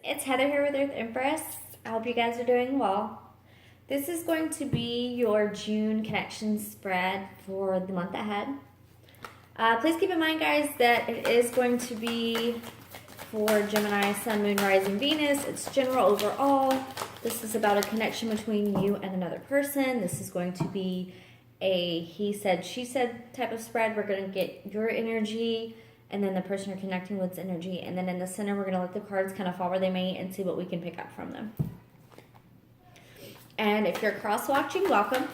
it's Heather here with Earth Empress. I hope you guys are doing well. This is going to be your June connection spread for the month ahead. Please keep in mind, guys, that it is going to be for Gemini, Sun, Moon, Rising, Venus. It's general overall. This is about a connection between you and another person. This is going to be a he said, she said type of spread. We're going to get your energy and then the person you're connecting with's energy. And then in the center, we're going to let the cards kind of fall where they may and see what we can pick up from them. And if you're cross-watching, welcome.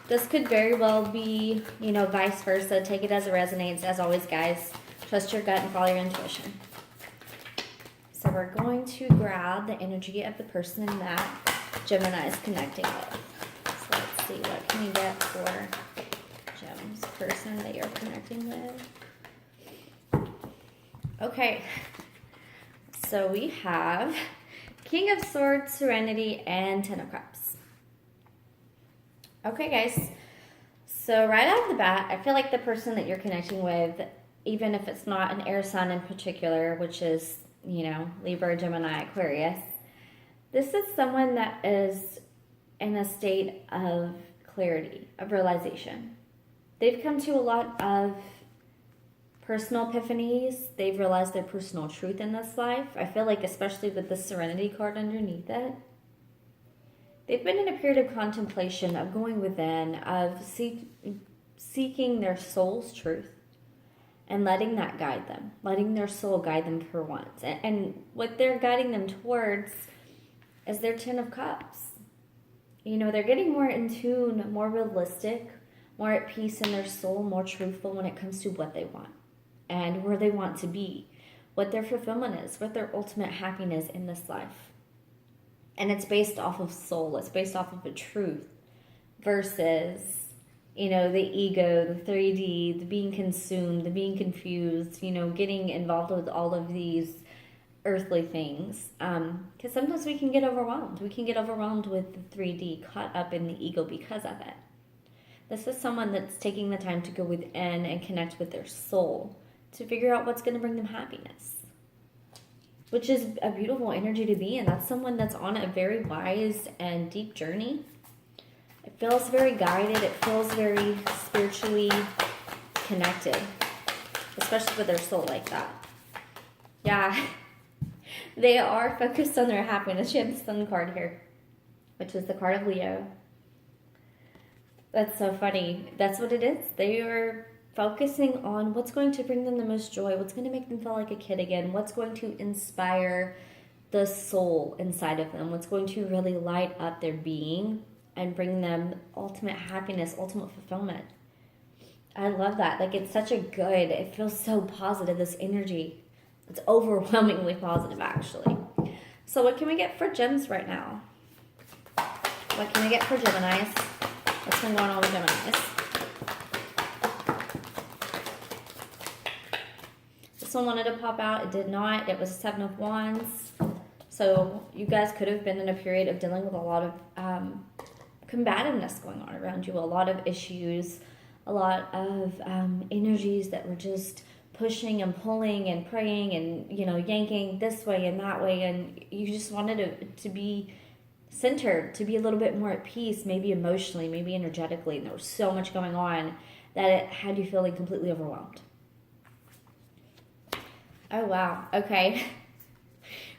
This could very well be, vice versa. Take it as it resonates. As always, guys, trust your gut and follow your intuition. So we're going to grab the energy of the person that Gemini is connecting with. So let's see, what can we get for Gem's person that you're connecting with? Okay, so we have King of Swords, Serenity, and Ten of Cups. Okay, guys, so right out of the bat, I feel like the person that you're connecting with, even if it's not an air sign in particular, which is, Libra, Gemini, Aquarius, this is someone that is in a state of clarity, of realization. They've come to a lot of personal epiphanies. They've realized their personal truth in this life. I feel like, especially with the Serenity card underneath it, they've been in a period of contemplation, of going within, of seeking their soul's truth and letting that guide them, letting their soul guide them for once. And what they're guiding them towards is their Ten of Cups. They're getting more in tune, more realistic, more at peace in their soul, more truthful when it comes to what they want and where they want to be, what their fulfillment is, what their ultimate happiness in this life. And it's based off of soul. It's based off of a truth versus, the ego, the 3D, the being consumed, the being confused, getting involved with all of these earthly things. Because sometimes we can get overwhelmed. We can get overwhelmed with the 3D, caught up in the ego because of it. This is someone that's taking the time to go within and connect with their soul to figure out what's going to bring them happiness, which is a beautiful energy to be in. That's someone that's on a very wise and deep journey. It feels very guided. It feels very spiritually connected, especially with their soul like that. Yeah, they are focused on their happiness. You have the Sun card here, which is the card of Leo. That's so funny. That's what it is. They are focusing on what's going to bring them the most joy, what's going to make them feel like a kid again, what's going to inspire the soul inside of them, what's going to really light up their being and bring them ultimate happiness, ultimate fulfillment. I love that. It's such a good, it feels so positive, this energy. It's overwhelmingly positive, actually. So what can we get for gems right now? What can we get for Geminis? What's been going on with Geminis? This one wanted to pop out. It did not. It was Seven of Wands. So you guys could have been in a period of dealing with a lot of combativeness going on around you. A lot of issues. A lot of energies that were just pushing and pulling and praying and, yanking this way and that way. And you just wanted to be centered, to be a little bit more at peace, maybe emotionally, maybe energetically. And there was so much going on that it had you feeling completely overwhelmed. Oh, wow. Okay.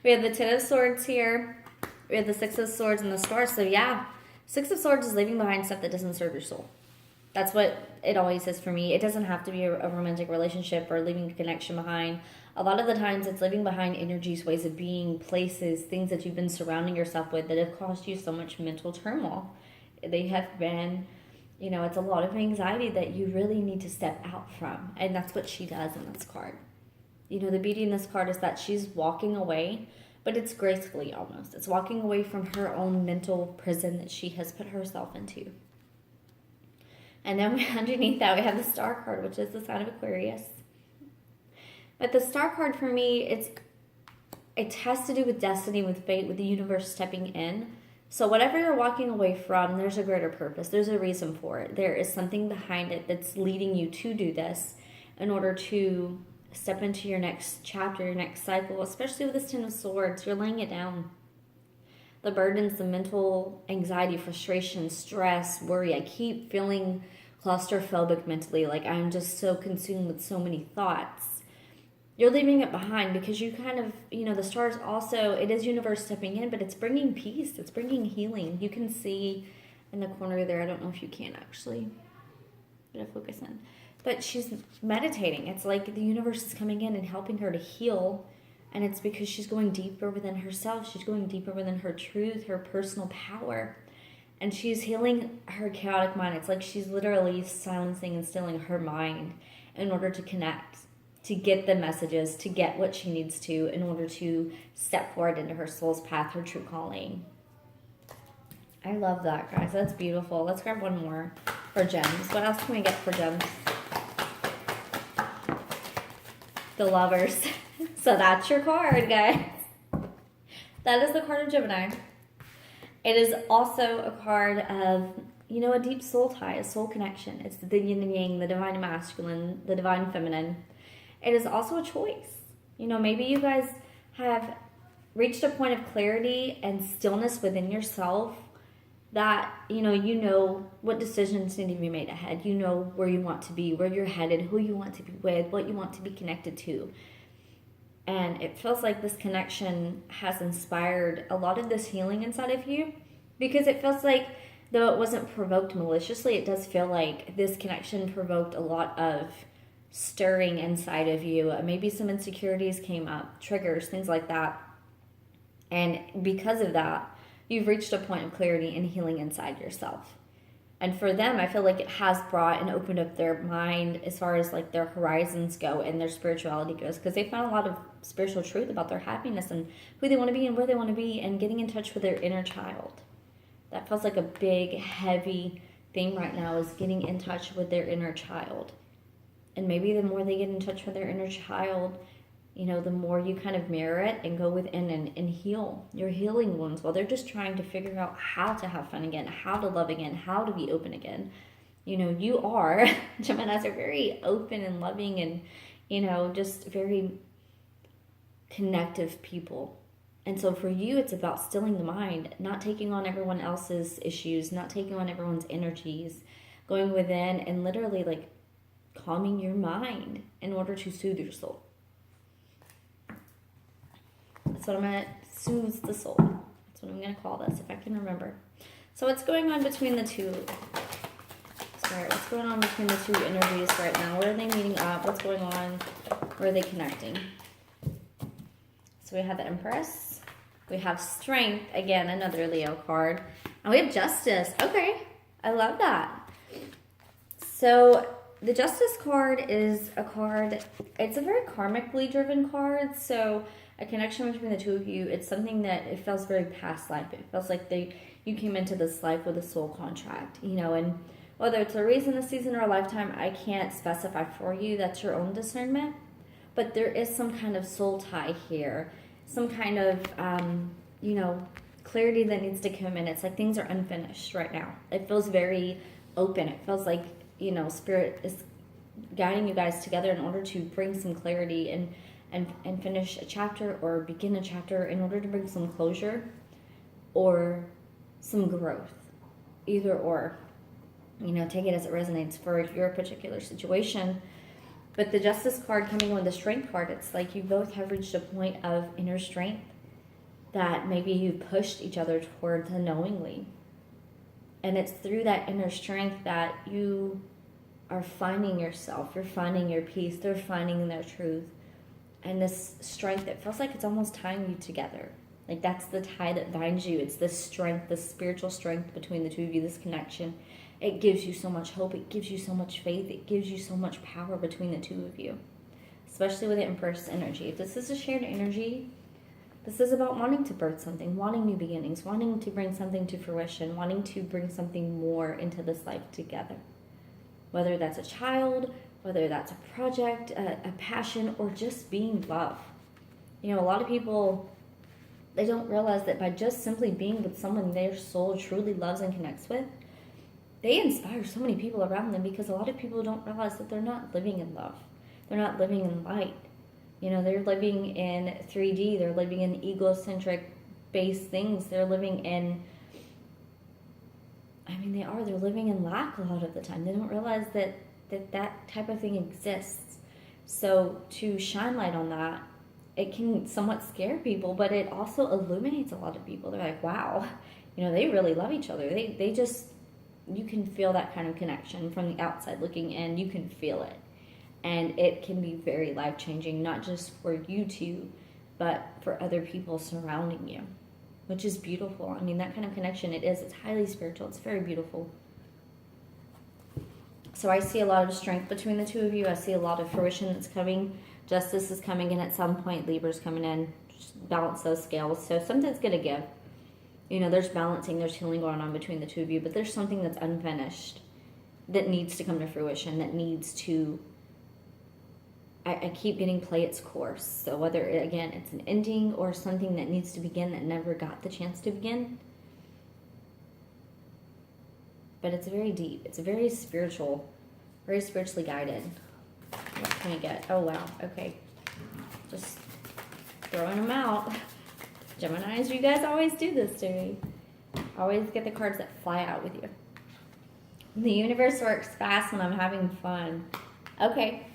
We have the Ten of Swords here. We have the Six of Swords and the Star. So, yeah, Six of Swords is leaving behind stuff that doesn't serve your soul. That's what it always is for me. It doesn't have to be a romantic relationship or leaving a connection behind. A lot of the times it's leaving behind energies, ways of being, places, things that you've been surrounding yourself with that have caused you so much mental turmoil. They have been, it's a lot of anxiety that you really need to step out from. And that's what she does in this card. The beauty in this card is that she's walking away, but it's gracefully almost. It's walking away from her own mental prison that she has put herself into. And then underneath that, we have the Star card, which is the sign of Aquarius. But the Star card for me, it has to do with destiny, with fate, with the universe stepping in. So whatever you're walking away from, there's a greater purpose. There's a reason for it. There is something behind it that's leading you to do this in order to step into your next chapter, your next cycle, especially with this Ten of Swords. You're laying it down. The burdens, the mental anxiety, frustration, stress, worry. I keep feeling claustrophobic mentally, like I'm just so consumed with so many thoughts. You're leaving it behind because you kind of, the stars also, it is universe stepping in, but it's bringing peace. It's bringing healing. You can see in the corner there, I don't know if you can actually, but focus in. But she's meditating. It's like the universe is coming in and helping her to heal. And it's because she's going deeper within herself. She's going deeper within her truth, her personal power. And she's healing her chaotic mind. It's like she's literally silencing and stilling her mind in order to connect, to get the messages, to get what she needs to in order to step forward into her soul's path, her true calling. I love that, guys. That's beautiful. Let's grab one more for gems. What else can we get for gems? The Lovers. So that's your card, guys. That is the card of Gemini. It is also a card of, a deep soul tie, a soul connection. It's the yin and yang, the divine masculine, the divine feminine. It is also a choice. Maybe you guys have reached a point of clarity and stillness within yourself that, you know what decisions need to be made ahead. You know where you want to be, where you're headed, who you want to be with, what you want to be connected to. And it feels like this connection has inspired a lot of this healing inside of you, because it feels like, though it wasn't provoked maliciously, it does feel like this connection provoked a lot of stirring inside of you. Maybe some insecurities came up, triggers, things like that. And because of that, you've reached a point of clarity and healing inside yourself. And for them, I feel like it has brought and opened up their mind as far as like their horizons go and their spirituality goes, because they found a lot of spiritual truth about their happiness and who they want to be and where they want to be, and getting in touch with their inner child. That feels like a big, heavy thing right now, is getting in touch with their inner child. And maybe the more they get in touch with their inner child, the more you kind of mirror it and go within and heal your healing wounds while they're just trying to figure out how to have fun again, how to love again, how to be open again. Geminis are very open and loving and, just very connective people. And so for you, it's about stilling the mind, not taking on everyone else's issues, not taking on everyone's energies, going within and literally like calming your mind in order to soothe your soul. That's what I'm going to soothe the soul. That's what I'm going to call this, if I can remember. So what's going on between the two? What's going on between the two energies right now? Where are they meeting up? What's going on? Where are they connecting? So we have the Empress. We have Strength. Again, another Leo card. And we have Justice. Okay. I love that. So the Justice card is a card, it's a very karmically driven card. So a connection between the two of you, it's something that it feels very past life. It feels like you came into this life with a soul contract, and whether it's a reason, a season, or a lifetime, I can't specify for you. That's your own discernment. But there is some kind of soul tie here, some kind of, clarity that needs to come in. It's like things are unfinished right now. It feels very open. It feels like, Spirit is guiding you guys together in order to bring some clarity and finish a chapter or begin a chapter in order to bring some closure or some growth. Either or. Take it as it resonates for your particular situation. But the Justice card coming with the Strength card, it's like you both have reached a point of inner strength that maybe you pushed each other towards unknowingly. And it's through that inner strength that you are finding yourself. You're finding your peace. They're finding their truth. And this strength, it feels like it's almost tying you together. Like that's the tie that binds you. It's this strength, this spiritual strength between the two of you, this connection. It gives you so much hope. It gives you so much faith. It gives you so much power between the two of you, especially with the Empress energy. If this is a shared energy, this is about wanting to birth something, wanting new beginnings, wanting to bring something to fruition, wanting to bring something more into this life together. Whether that's a child, whether that's a project, a passion, or just being love. A lot of people, they don't realize that by just simply being with someone their soul truly loves and connects with, they inspire so many people around them, because a lot of people don't realize that they're not living in love. They're not living in light. You know, they're living in 3D. They're living in egocentric based things. They're living in, I mean, they're living in lack a lot of the time. They don't realize that type of thing exists. So to shine light on that, it can somewhat scare people, but it also illuminates a lot of people. They're like, wow, you know, they really love each other. They just, you can feel that kind of connection from the outside looking in. You can feel it. And it can be very life-changing, not just for you two, but for other people surrounding you, which is beautiful. I mean, that kind of connection, it's highly spiritual. It's very beautiful. So I see a lot of strength between the two of you. I see a lot of fruition that's coming. Justice is coming in at some point. Libra's coming in. Just balance those scales. So something's going to give. You know, there's balancing, there's healing going on between the two of you, but there's something that's unfinished that needs to come to fruition, that needs to, I keep getting play its course. So whether, again, it's an ending or something that needs to begin that never got the chance to begin. But it's very deep. It's very spiritual, very spiritually guided. What can I get? Oh, wow. Okay. Just throwing them out. Geminis, you guys always do this to me. Always get the cards that fly out with you. The universe works fast when I'm having fun. Okay.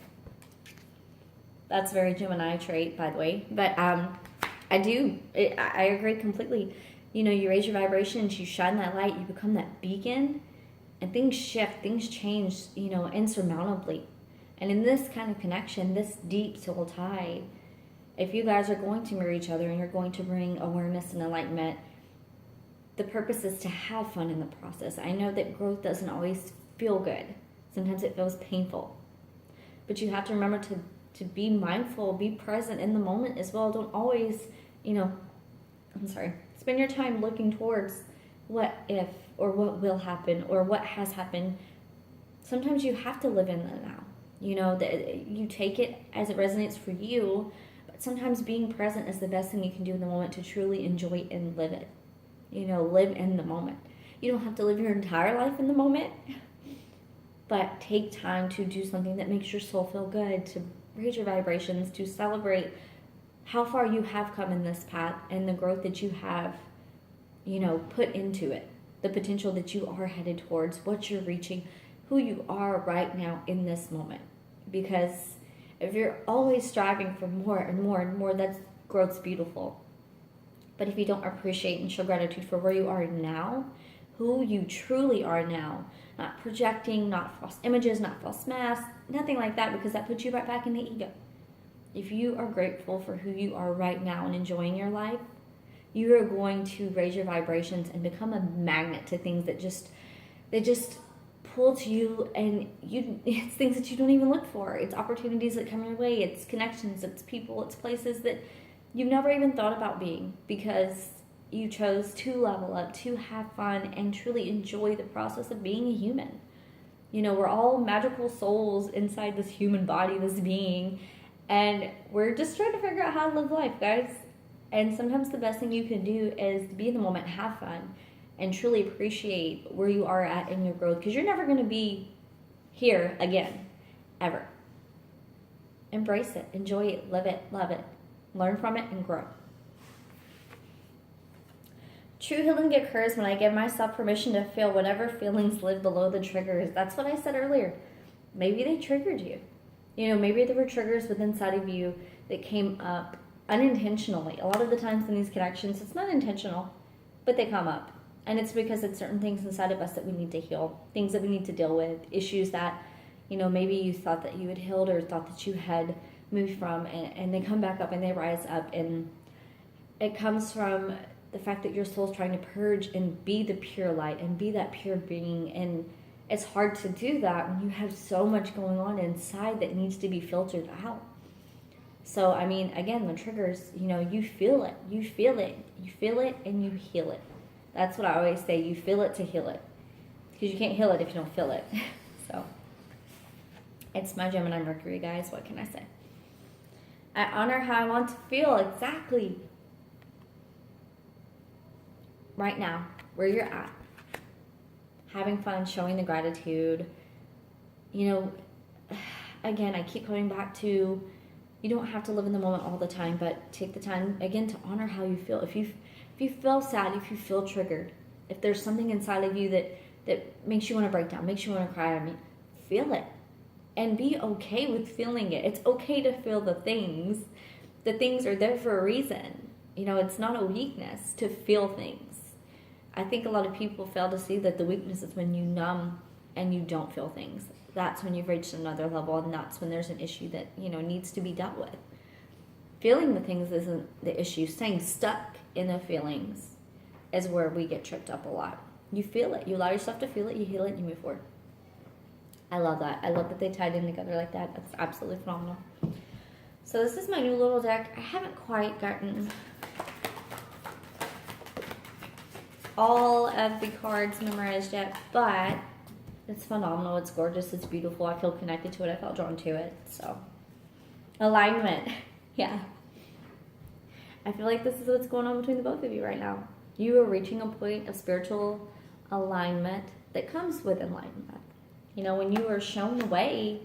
That's a very Gemini trait, by the way. But I agree completely. You know, you raise your vibrations, you shine that light, you become that beacon, and things shift, things change, you know, insurmountably. And in this kind of connection, this deep soul tie, if you guys are going to mirror each other and you're going to bring awareness and enlightenment, the purpose is to have fun in the process. I know that growth doesn't always feel good. Sometimes it feels painful. But you have to remember to be mindful, be present in the moment as well. Don't always, spend your time looking towards what if or what will happen or what has happened. Sometimes you have to live in the now. You know, that you take it as it resonates for you, but sometimes being present is the best thing you can do in the moment to truly enjoy and live it. You know, live in the moment. You don't have to live your entire life in the moment, but take time to do something that makes your soul feel good, to raise your vibrations, to celebrate how far you have come in this path and the growth that you have, you know, put into it, the potential that you are headed towards, what you're reaching, who you are right now in this moment. Because if you're always striving for more and more and more, that's growth's beautiful. But if you don't appreciate and show gratitude for where you are now, who you truly are now, not projecting, not false images, not false masks, nothing like that, because that puts you right back in the ego. If you are grateful for who you are right now and enjoying your life, you are going to raise your vibrations and become a magnet to things that just pull to you, and it's things that you don't even look for. It's opportunities that come your way. It's connections, it's people, it's places that you've never even thought about being, because you chose to level up, to have fun, and truly enjoy the process of being a human. You know, we're all magical souls inside this human body, this being, and we're just trying to figure out how to live life, guys. And sometimes the best thing you can do is be in the moment, have fun, and truly appreciate where you are at in your growth, because you're never going to be here again, ever. Embrace it, enjoy it, live it, love it, learn from it, and grow. True healing occurs when I give myself permission to feel whatever feelings live below the triggers. That's what I said earlier. Maybe they triggered you. You know, maybe there were triggers within inside of you that came up unintentionally. A lot of the times in these connections, it's not intentional, but they come up. And it's because it's certain things inside of us that we need to heal, things that we need to deal with, issues that, you know, maybe you thought that you had healed or thought that you had moved from, and they come back up and they rise up. And it comes from the fact that your soul's trying to purge and be the pure light and be that pure being. And it's hard to do that when you have so much going on inside that needs to be filtered out. So, I mean, again, the triggers, you know, you feel it, and you heal it. That's what I always say. You feel it to heal it, because you can't heal it if you don't feel it. So, it's my Gemini Mercury, guys. What can I say? I honor how I want to feel exactly right now, where you're at. Having fun, showing the gratitude. You know, again, I keep coming back to You don't have to live in the moment all the time, but take the time, again, to honor how you feel. If you feel sad, if you feel triggered, if there's something inside of you that makes you want to break down, makes you want to cry, feel it. And be okay with feeling it. It's okay to feel the things. The things are there for a reason. It's not a weakness to feel things. I think a lot of people fail to see that the weakness is when you numb and you don't feel things. That's when you've reached another level, and that's when there's an issue that, needs to be dealt with. Feeling the things isn't the issue. Staying stuck in the feelings is where we get tripped up a lot. You feel it. You allow yourself to feel it. You heal it. And you move forward. I love that. I love that they tied in together like that. That's absolutely phenomenal. So this is my new little deck. I haven't quite gotten all of the cards memorized yet, but it's phenomenal. It's gorgeous. It's beautiful. I feel connected to it. I felt drawn to it. So, alignment. Yeah. I feel like this is what's going on between the both of you right now. You are reaching a point of spiritual alignment that comes with enlightenment. When you are shown the way,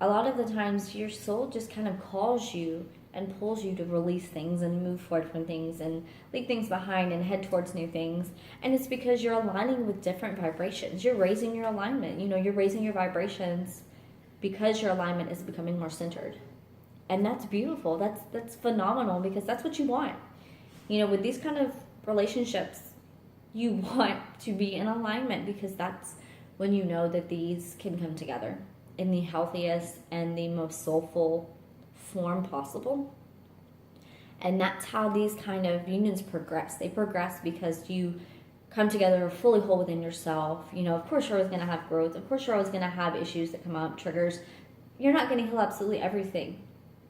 a lot of the times your soul just kind of calls you and pulls you to release things and move forward from things and leave things behind and head towards new things. And it's because you're aligning with different vibrations. You're raising your alignment. You're raising your vibrations because your alignment is becoming more centered. And that's beautiful. That's phenomenal, because that's what you want. With these kind of relationships, you want to be in alignment, because that's when you know that these can come together in the healthiest and the most soulful form possible. And that's how these kind of unions progress. They progress because you come together fully whole within yourself. Of course you're always going to have growth. Of course you're always going to have issues that come up, triggers. You're not going to heal absolutely everything.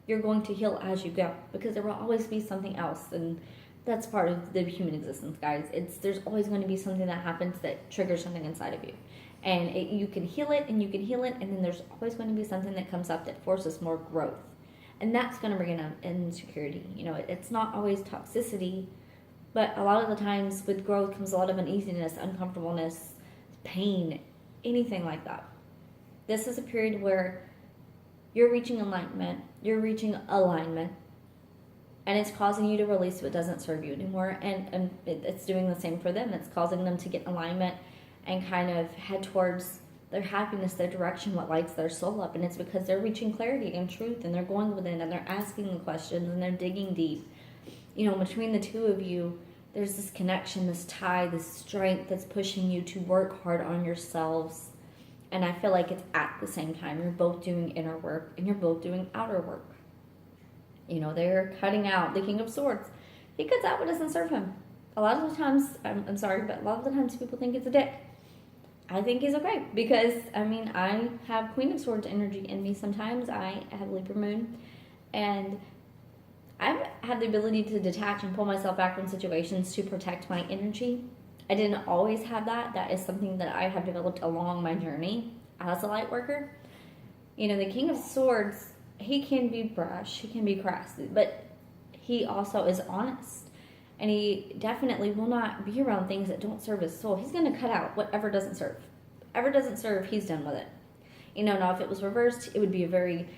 You're going to heal as you go, because there will always be something else. And that's part of the human existence, guys. There's always going to be something that happens that triggers something inside of you. And you can heal it, and you can heal it, and then there's always going to be something that comes up that forces more growth. And that's going to bring in insecurity. It's not always toxicity, but a lot of the times with growth comes a lot of uneasiness, uncomfortableness, pain, anything like that. This is a period where you're reaching enlightenment, you're reaching alignment, and it's causing you to release what doesn't serve you anymore. And it's doing the same for them. It's causing them to get alignment and kind of head towards their happiness, their direction, what lights their soul up. And it's because they're reaching clarity and truth, and they're going within, and they're asking the questions, and they're digging deep. Between the two of you, there's this connection, this tie, this strength that's pushing you to work hard on yourselves. And I feel like it's at the same time. You're both doing inner work, and you're both doing outer work. They're cutting out the King of Swords. He cuts out what doesn't serve him. A lot of the times, I'm sorry, but a lot of the times people think it's a dick. I think he's okay, because, I have Queen of Swords energy in me sometimes. I have Libra Moon, and I've had the ability to detach and pull myself back from situations to protect my energy. I didn't always have that. That is something that I have developed along my journey as a light worker. The King of Swords, he can be brash, he can be crass, but he also is honest. And he definitely will not be around things that don't serve his soul. He's going to cut out whatever doesn't serve. Whatever doesn't serve, he's done with it. Now if it was reversed, it would be a very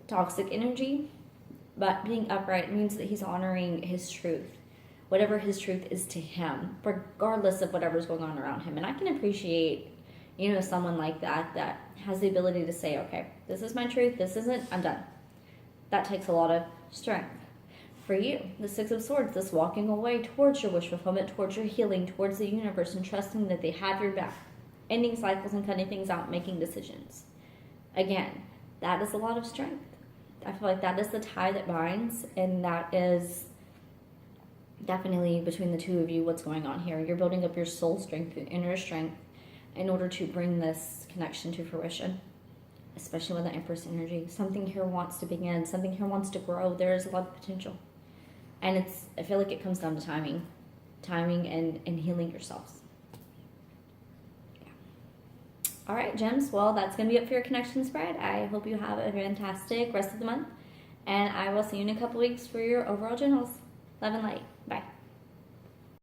toxic energy. But being upright means that he's honoring his truth. Whatever his truth is to him, regardless of whatever's going on around him. And I can appreciate, someone like that has the ability to say, okay, this is my truth, this isn't, I'm done. That takes a lot of strength. For you, the Six of Swords, this walking away towards your wish fulfillment, towards your healing, towards the universe, and trusting that they have your back. Ending cycles and cutting things out, making decisions. Again, that is a lot of strength. I feel like that is the tie that binds, and that is definitely between the two of you what's going on here. You're building up your soul strength, your inner strength, in order to bring this connection to fruition, especially with the Empress energy. Something here wants to begin. Something here wants to grow. There is a lot of potential. And I feel like it comes down to timing and healing yourselves. Yeah. All right, gems. Well, that's going to be it for your connection spread. I hope you have a fantastic rest of the month. And I will see you in a couple weeks for your overall generals. Love and light.